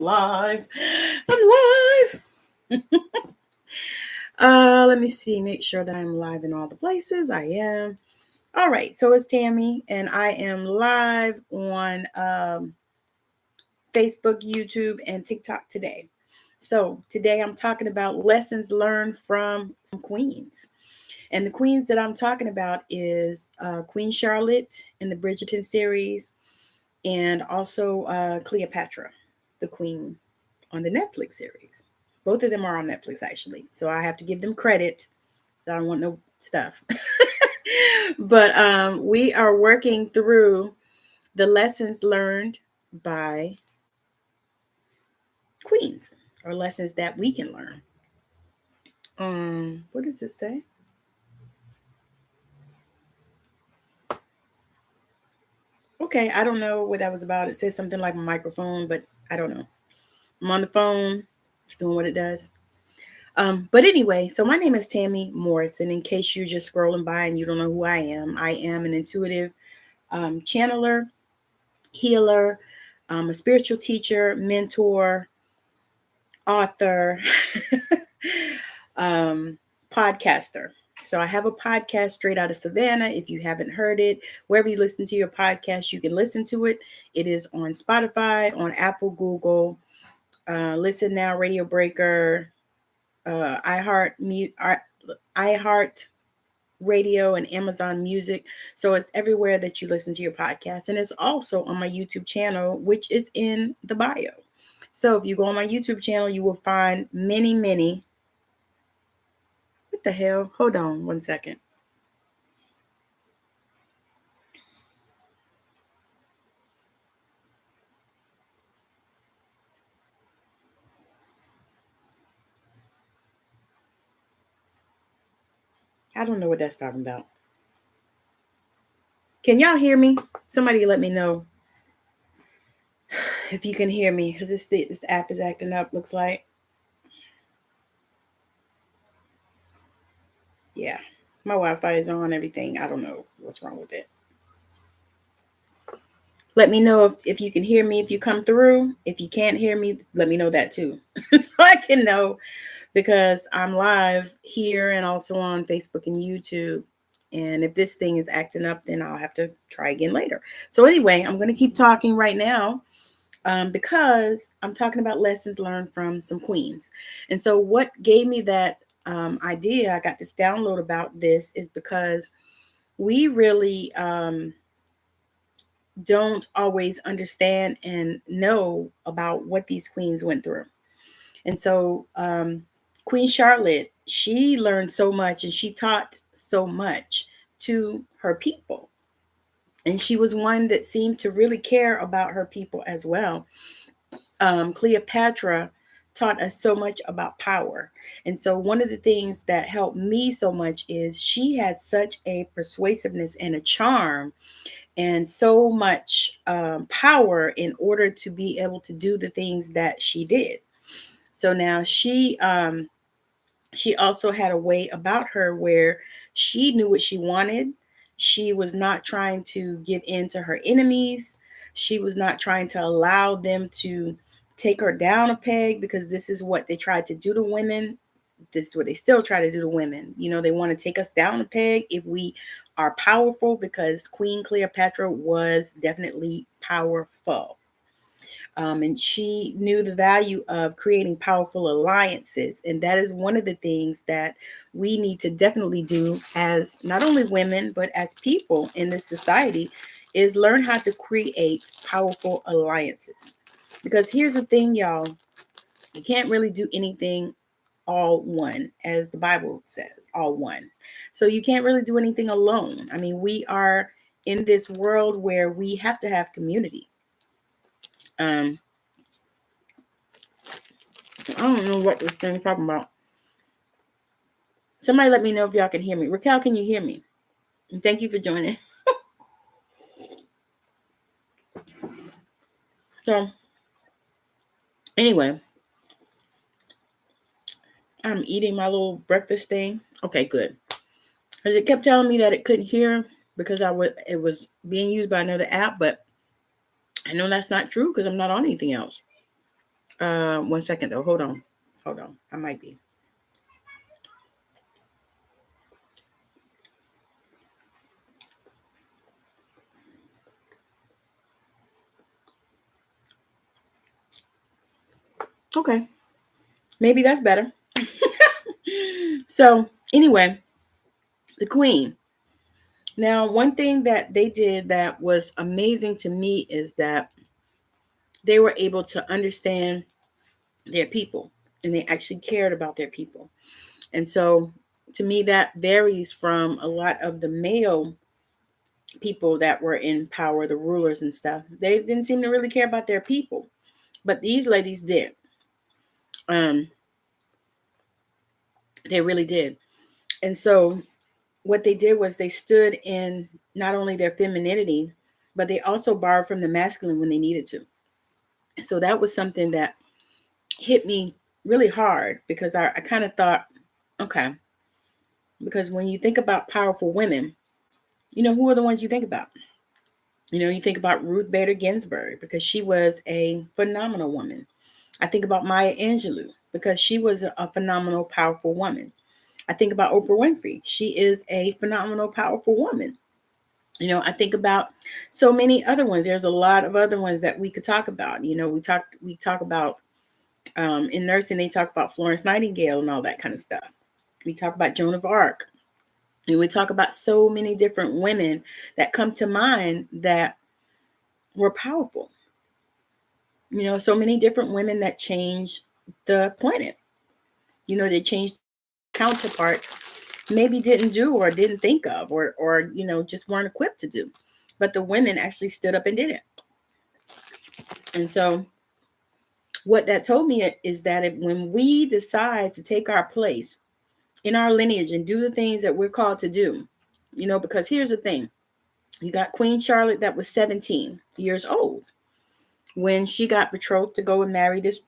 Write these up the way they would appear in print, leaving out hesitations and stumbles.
Live. I'm live. Let me see. Make sure that I'm live in all the places. I am. All right. So it's Tammy, and I am live on Facebook, YouTube, and TikTok today. So today I'm talking about lessons learned from some queens. And the queens that I'm talking about is Queen Charlotte in the Bridgerton series, and also Cleopatra, the queen on the Netflix series. Both of them are on Netflix, actually. So I have to give them credit. I don't want no stuff. But we are working through the lessons learned by queens, or lessons that we can learn. What does it say? Okay, I don't know what that was about. It says something like a microphone, but I don't know. I'm on the phone, it's doing what it does. But anyway, so my name is Tammi Morrison. In case you're just scrolling by and you don't know who I am an intuitive channeler, healer, a spiritual teacher, mentor, author, podcaster. So I have a podcast, Straight Outta Savannah. If you haven't heard it, wherever you listen to your podcast, you can listen to it. It is on Spotify, on Apple, Google, Listen Now, Radio Breaker, iHeart Radio, and Amazon Music. So it's everywhere that you listen to your podcast. And it's also on my YouTube channel, which is in the bio. So if you go on my YouTube channel, you will find many. What the hell? Hold on 1 second. I don't know what that's talking about. Can y'all hear me? Somebody let me know if you can hear me, because this app is acting up, looks like. Yeah, my Wi-Fi is on, everything. I don't know what's wrong with it. Let me know if you can hear me, if you come through. If you can't hear me, let me know that too. So I can know, because I'm live here and also on Facebook and YouTube. And if this thing is acting up, then I'll have to try again later. So anyway, I'm going to keep talking right now because I'm talking about lessons learned from some queens. And so what gave me that idea, I got this download about this, is because we really don't always understand and know about what these queens went through. And so Queen Charlotte, she learned so much and she taught so much to her people. And she was one that seemed to really care about her people as well. Cleopatra taught us so much about power. And so one of the things that helped me so much is she had such a persuasiveness and a charm and so much power in order to be able to do the things that she did. So now she also had a way about her where she knew what she wanted. She was not trying to give in to her enemies. She was not trying to allow them to take her down a peg, because this is what they tried to do to women. This is what they still try to do to women. You know, they want to take us down a peg if we are powerful, because Queen Cleopatra was definitely powerful. And she knew the value of creating powerful alliances. And that is one of the things that we need to definitely do as not only women, but as people in this society, is learn how to create powerful alliances. Because here's the thing, y'all, you can't really do anything all one, as the Bible says, all one. So you can't really do anything alone. I mean, we are in this world where we have to have community. I don't know what this thing is talking about. Somebody let me know if y'all can hear me. Raquel, can you hear me? And thank you for joining. So, anyway, I'm eating my little breakfast thing. Okay, good. Because it kept telling me that it couldn't hear because it was being used by another app, but I know that's not true because I'm not on anything else. 1 second though. Hold on. I might be. Okay. Maybe that's better. So anyway, the queen. Now, one thing that they did that was amazing to me is that they were able to understand their people, and they actually cared about their people. And so to me, that varies from a lot of the male people that were in power, the rulers and stuff. They didn't seem to really care about their people, but these ladies did. Um, they really did. And so what they did was they stood in not only their femininity, but they also borrowed from the masculine when they needed to. So that was something that hit me really hard, because I kind of thought, okay, because when you think about powerful women, who are the ones you think about? You think about Ruth Bader Ginsburg, because she was a phenomenal woman. I think about Maya Angelou, because she was a phenomenal, powerful woman. I think about Oprah Winfrey. She is a phenomenal, powerful woman. I think about so many other ones. There's a lot of other ones that we could talk about. We talk about in nursing, they talk about Florence Nightingale and all that kind of stuff. We talk about Joan of Arc. And we talk about so many different women that come to mind that were powerful. So many different women that changed the planet. They changed counterparts maybe didn't do or didn't think of, or just weren't equipped to do. But the women actually stood up and did it. And so what that told me is that when we decide to take our place in our lineage and do the things that we're called to do, because here's the thing. You got Queen Charlotte that was 17 years old when she got betrothed to go and marry this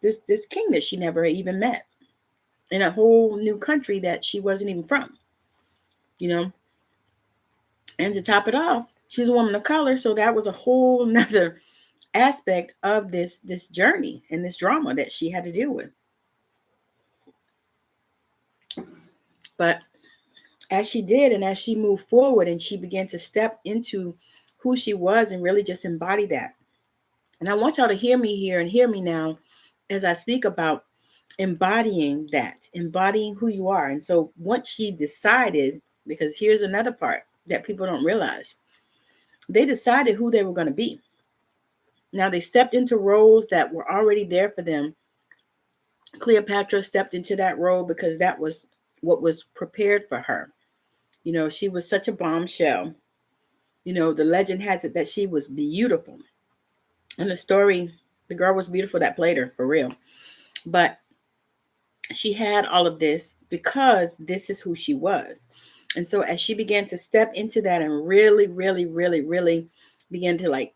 king that she never even met in a whole new country that she wasn't even from. And to top it off, she's a woman of color, so that was a whole nother aspect of this journey and this drama that she had to deal with. But as she did, and as she moved forward and she began to step into who she was and really just embody that. And I want y'all to hear me here and hear me now as I speak about embodying that, embodying who you are. And so once she decided, because here's another part that people don't realize, they decided who they were going to be. Now they stepped into roles that were already there for them. Cleopatra stepped into that role because that was what was prepared for her. She was such a bombshell. The legend has it that she was beautiful. And the story, the girl was beautiful that played her, for real. But she had all of this because this is who she was. And so as she began to step into that and really, really, really, really begin to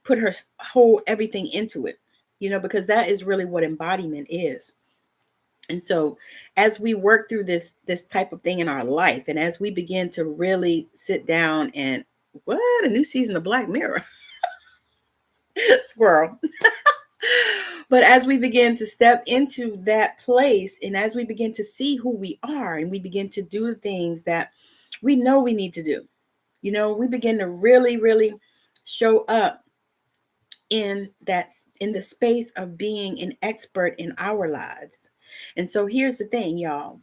put her whole everything into it, because that is really what embodiment is. And so as we work through this type of thing in our life, and as we begin to really sit down and a new season of Black Mirror, squirrel. But as we begin to step into that place, and as we begin to see who we are, and we begin to do the things that we know we need to do, we begin to really, really show up in the space of being an expert in our lives. And so here's the thing, y'all.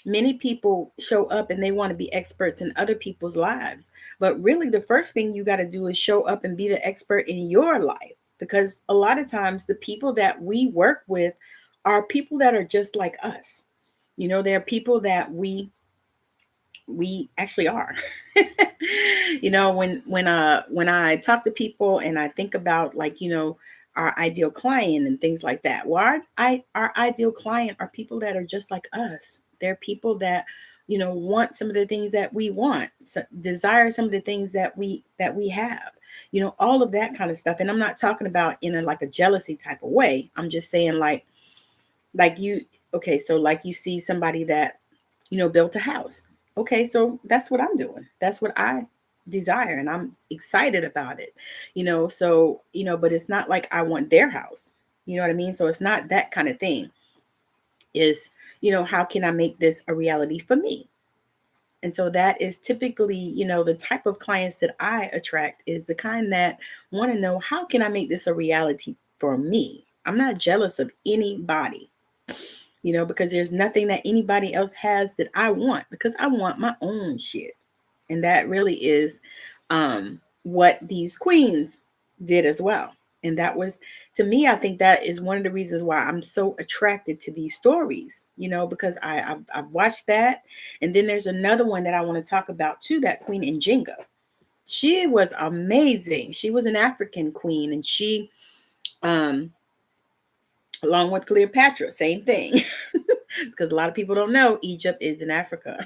Many people show up and they want to be experts in other people's lives. But really, the first thing you got to do is show up and be the expert in your life. Because a lot of times the people that we work with are people that are just like us. They're people that we actually are. When I talk to people and I think about our ideal client and things like that. Well, our ideal client are people that are just like us. They're people that want some of the things that we want, desire some of the things that we have. All of that kind of stuff. And I'm not talking about in a jealousy type of way. I'm just saying like you, okay, so like you see somebody that, built a house. Okay, so that's what I'm doing. That's what I desire. And I'm excited about it, so, but it's not like I want their house. You know what I mean? So it's not that kind of thing. Is, how can I make this a reality for me? And so that is typically, the type of clients that I attract is the kind that want to know, how can I make this a reality for me? I'm not jealous of anybody, because there's nothing that anybody else has that I want, because I want my own shit. And that really is what these queens did as well. And that was, to me, I think that is one of the reasons why I'm so attracted to these stories, because I've watched that. And then there's another one that I want to talk about too, that Queen Njinga. She was amazing. She was an African queen, and she, along with Cleopatra, same thing, because a lot of people don't know Egypt is in Africa.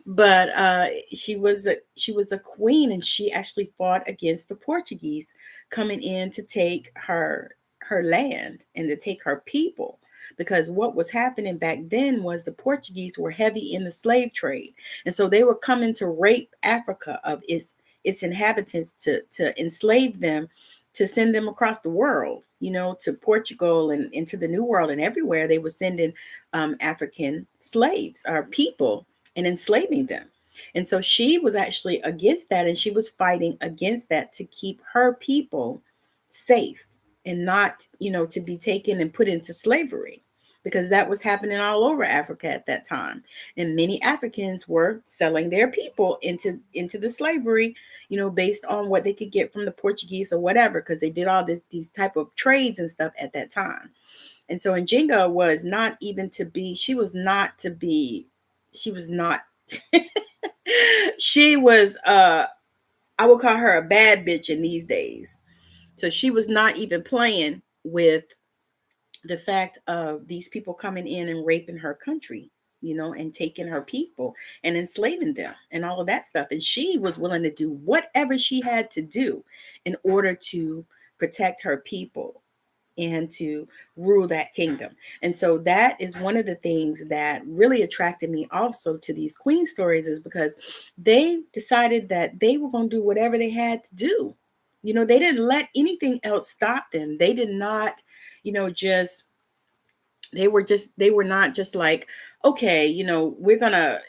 But she was a queen, and she actually fought against the Portuguese coming in to take her land and to take her people, because what was happening back then was the Portuguese were heavy in the slave trade, and so they were coming to rape Africa of its inhabitants, to enslave them, to send them across the world, to Portugal and into the New World, and everywhere they were sending African slaves or people and enslaving them. And so she was actually against that, and she was fighting against that to keep her people safe and not, to be taken and put into slavery, because that was happening all over Africa at that time. And many Africans were selling their people into the slavery, based on what they could get from the Portuguese or whatever, because they did all these type of trades and stuff at that time. And so Njinga was not even to be, she was not to be, she was not, she was, I would call her a bad bitch in these days. So she was not even playing with the fact of these people coming in and raping her country, and taking her people and enslaving them and all of that stuff. And she was willing to do whatever she had to do in order to protect her people and to rule that kingdom. And so that is one of the things that really attracted me also to these queen stories, is because they decided that they were going to do whatever they had to do. They didn't let anything else stop them. They did not, just, they were not just like, okay, we're gonna,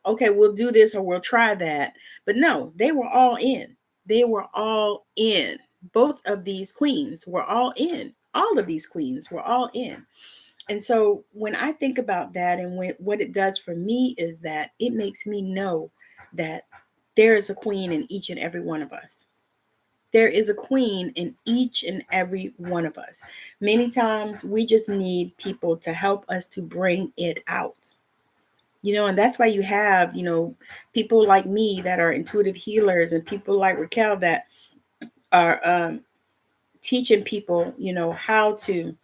okay, we'll do this or we'll try that. But no, they were all in. They were all in. Both of these queens were all in. All of these queens were all in. And so when I think about that, and what it does for me is that it makes me know that there is a queen in each and every one of us. There is a queen in each and every one of us. Many times we just need people to help us to bring it out. And that's why you have, people like me that are intuitive healers, and people like Raquel that are teaching people, how to,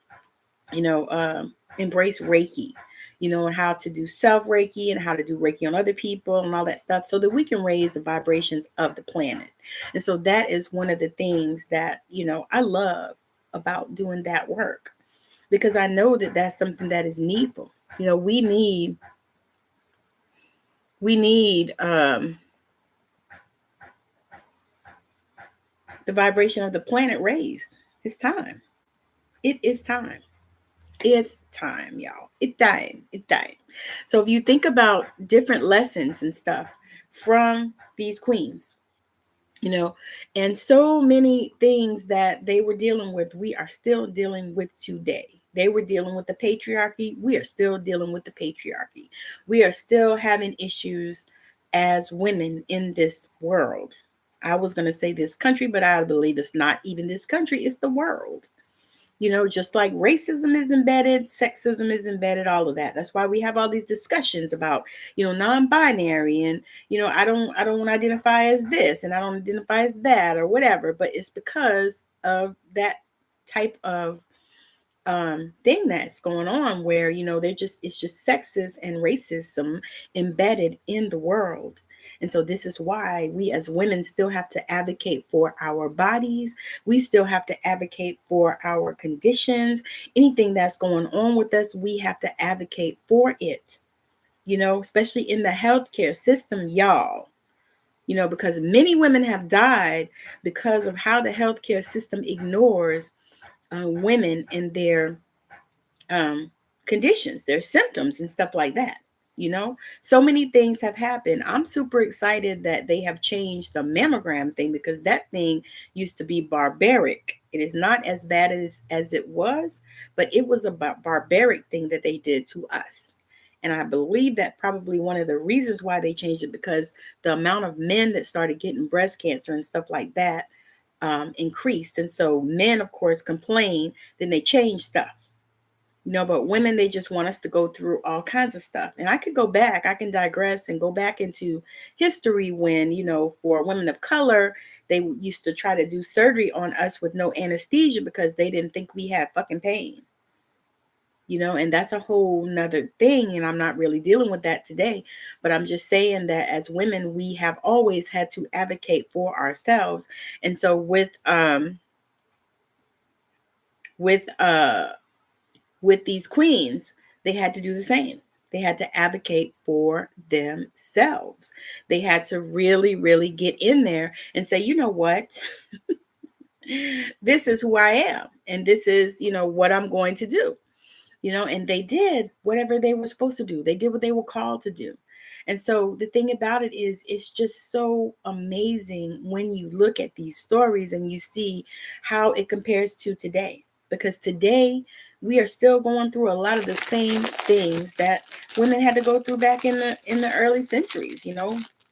embrace Reiki, and how to do self Reiki and how to do Reiki on other people and all that stuff, so that we can raise the vibrations of the planet. And so that is one of the things that, I love about doing that work, because I know that that's something that is needful. We need the vibration of the planet raised. It's time. It is time. It's time, y'all. It's time. It's time. So if you think about different lessons and stuff from these queens, and so many things that they were dealing with, we are still dealing with today. They were dealing with the patriarchy. We are still dealing with the patriarchy. We are still having issues as women in this world. I was going to say this country, but I believe it's not even this country, it's the world. Just like racism is embedded, sexism is embedded, all of that. That's why we have all these discussions about, non-binary, and, I don't want to identify as this and I don't identify as that or whatever. But it's because of that type of thing that's going on, where, it's just sexist and racism embedded in the world. And so this is why we as women still have to advocate for our bodies. We still have to advocate for our conditions. Anything that's going on with us, we have to advocate for it, especially in the healthcare system, y'all. Because many women have died because of how the healthcare system ignores women and their conditions, their symptoms and stuff like that. So many things have happened. I'm super excited that they have changed the mammogram thing, because that thing used to be barbaric. It is not as bad as it was, but it was a barbaric thing that they did to us. And I believe that probably one of the reasons why they changed it, because the amount of men that started getting breast cancer and stuff like that increased. And so men, of course, complain, then they change stuff. But women, they just want us to go through all kinds of stuff. And I can digress and go back into history when, for women of color, they used to try to do surgery on us with no anesthesia because they didn't think we had fucking pain. And that's a whole nother thing. And I'm not really dealing with that today, but I'm just saying that as women, we have always had to advocate for ourselves. And so with these queens, they had to do the same. They had to advocate for themselves. They had to really, really get in there and say, you know what? This is who I am. And this is, what I'm going to do. And they did whatever they were supposed to do. They did what they were called to do. And so the thing about it is, it's just so amazing when you look at these stories and you see how it compares to today. Because today we are still going through a lot of the same things that women had to go through back in the early centuries, the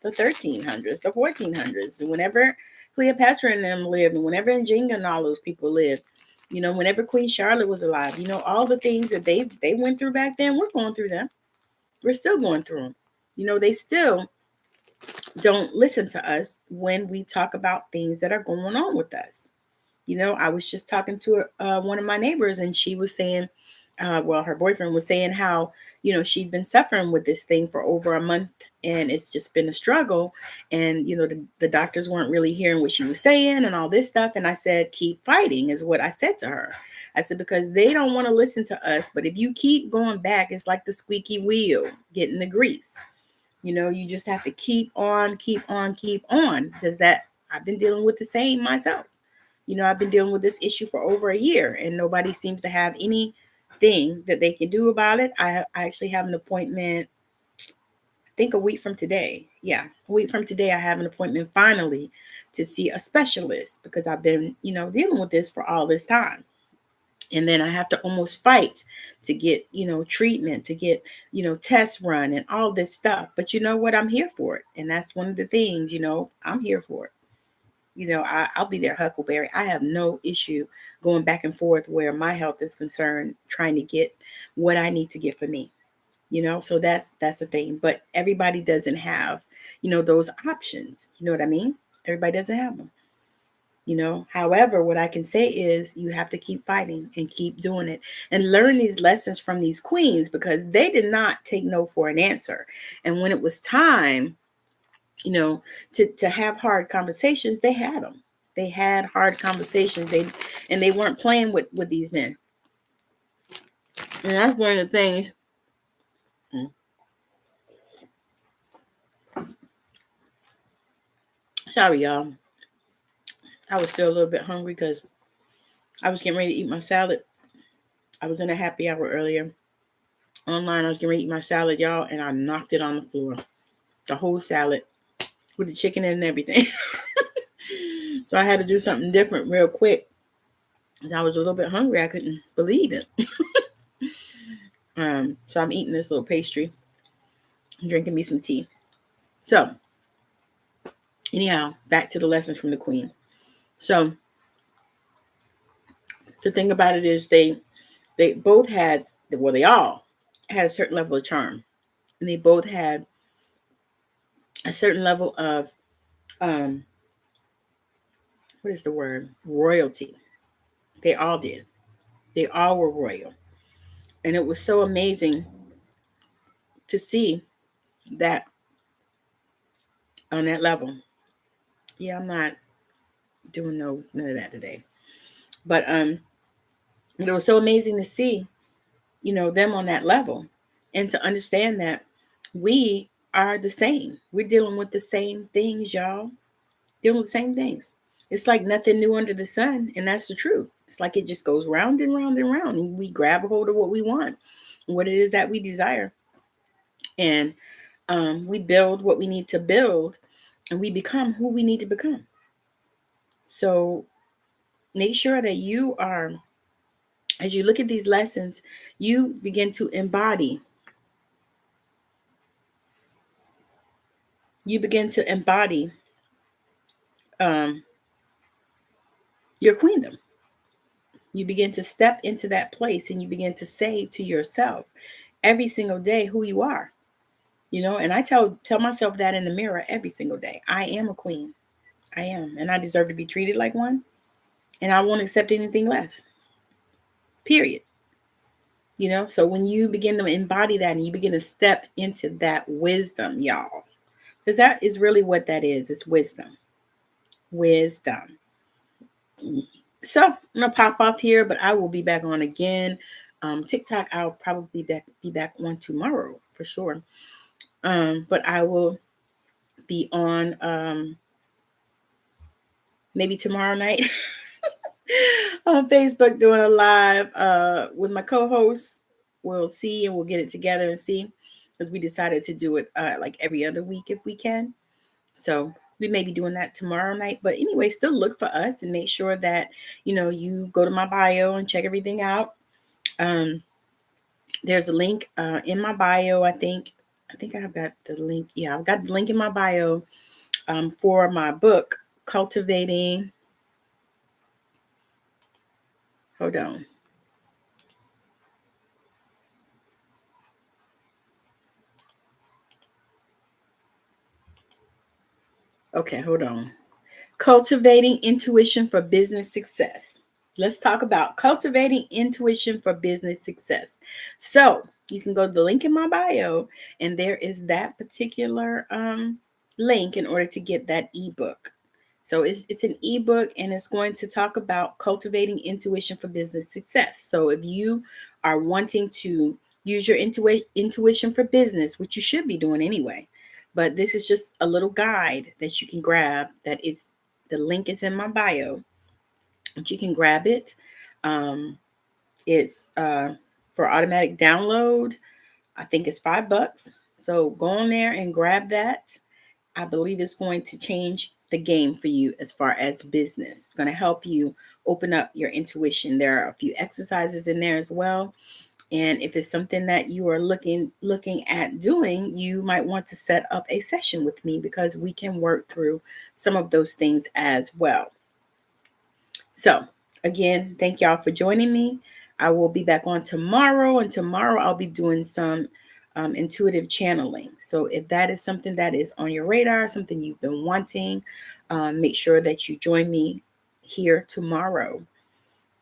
1300s, the 1400s, whenever Cleopatra and them lived, and whenever Injinga and all those people lived. Whenever Queen Charlotte was alive, all the things that they went through back then, we're going through them. We're still going through them. They still don't listen to us when we talk about things that are going on with us. I was just talking to one of my neighbors, and she was saying, her boyfriend was saying how, she'd been suffering with this thing for over a month, and it's just been a struggle. And, the doctors weren't really hearing what she was saying and all this stuff. And I said, keep fighting is what I said to her. I said, because they don't want to listen to us. But if you keep going back, it's like the squeaky wheel getting the grease. You just have to keep on, because I've been dealing with the same myself. I've been dealing with this issue for over a year, and nobody seems to have anything that they can do about it. I actually have an appointment, I think a week from today. Yeah, a week from today, I have an appointment finally to see a specialist, because I've been, dealing with this for all this time. And then I have to almost fight to get, treatment, to get, tests run and all this stuff. But you know what? I'm here for it. And that's one of the things, I'm here for it. I'll be there, Huckleberry. I have no issue going back and forth where my health is concerned, trying to get what I need to get for me. So that's the thing. But everybody doesn't have, those options. You know what I mean? Everybody doesn't have them. However, what I can say is you have to keep fighting and keep doing it and learn these lessons from these queens, because they did not take no for an answer. And when it was time, to have hard conversations, they had them. They had hard conversations. They weren't playing with these men. And that's one of the things. Sorry, y'all. I was still a little bit hungry because I was getting ready to eat my salad. I was in a happy hour earlier online. I was getting ready to eat my salad, y'all, and I knocked it on the floor. The whole salad with the chicken and everything. So I had to do something different real quick. I was a little bit hungry. I couldn't believe it. So I'm eating this little pastry, drinking me some tea. So anyhow, back to the lessons from the queen. So the thing about it is they both had, well, they all had a certain level of charm, and they both had a certain level of what is the word? Royalty. They all did. They all were royal. And it was so amazing to see that on that level. Yeah, I'm not doing none of that today. But it was so amazing to see, them on that level, and to understand that we are the same. We're dealing with the same things, y'all. Dealing with the same things. It's like nothing new under the sun, and that's the truth. It's like it just goes round and round and round, and we grab a hold of what we want, what it is that we desire, and we build what we need to build, and we become who we need to become. So make sure that you are, as you look at these lessons, you begin to embody. You begin to embody your queendom. You begin to step into that place, and you begin to say to yourself every single day who you are. And I tell myself that in the mirror every single day. I am a queen. I am, and I deserve to be treated like one, and I won't accept anything less. Period. So when you begin to embody that, and you begin to step into that wisdom, y'all, because that is really what that is. It's wisdom. Wisdom. So I'm gonna pop off here, but I will be back on again. TikTok, I'll probably be back on tomorrow for sure. But I will be on maybe tomorrow night on Facebook doing a live with my co-host. We'll see, and we'll get it together and see, because we decided to do it like every other week if we can. So we may be doing that tomorrow night. But anyway, still look for us, and make sure that you go to my bio and check everything out. There's a link in my bio. I think I've got the link. Yeah, I've got the link in my bio for my book, Cultivating. Hold on. Okay, hold on. Cultivating Intuition for Business Success. Let's talk about cultivating intuition for business success. So you can go to the link in my bio, and there is that particular link in order to get that ebook. So it's an ebook, and it's going to talk about cultivating intuition for business success. So if you are wanting to use your intuition for business, which you should be doing anyway, but this is just a little guide that you can grab. The link is in my bio, but you can grab it. It's for automatic download. I think it's $5. So go on there and grab that. I believe it's going to change the game for you as far as business. It's going to help you open up your intuition. There are a few exercises in there as well. And if it's something that you are looking at doing, you might want to set up a session with me, because we can work through some of those things as well. So again, thank y'all for joining me. I will be back on tomorrow, and tomorrow I'll be doing some intuitive channeling. So if that is something that is on your radar, something you've been wanting, make sure that you join me here tomorrow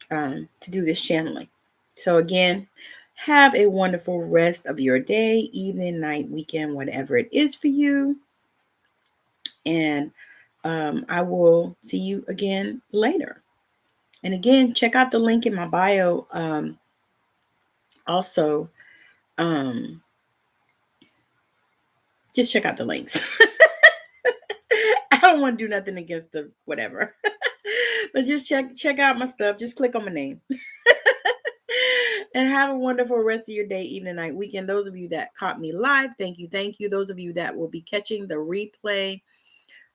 to do this channeling. So again, have a wonderful rest of your day, evening, night, weekend, whatever it is for you. And I will see you again later. And again, check out the link in my bio. Also, just check out the links. I don't want to do nothing against the whatever. But just check out my stuff. Just click on my name. And have a wonderful rest of your day, evening, night, weekend. Those of you that caught me live, thank you. Thank you. Those of you that will be catching the replay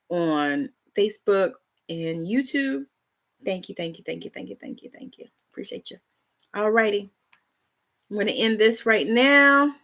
on Facebook and YouTube, thank you, thank you, thank you, thank you, thank you, thank you. Appreciate you. All righty. I'm going to end this right now.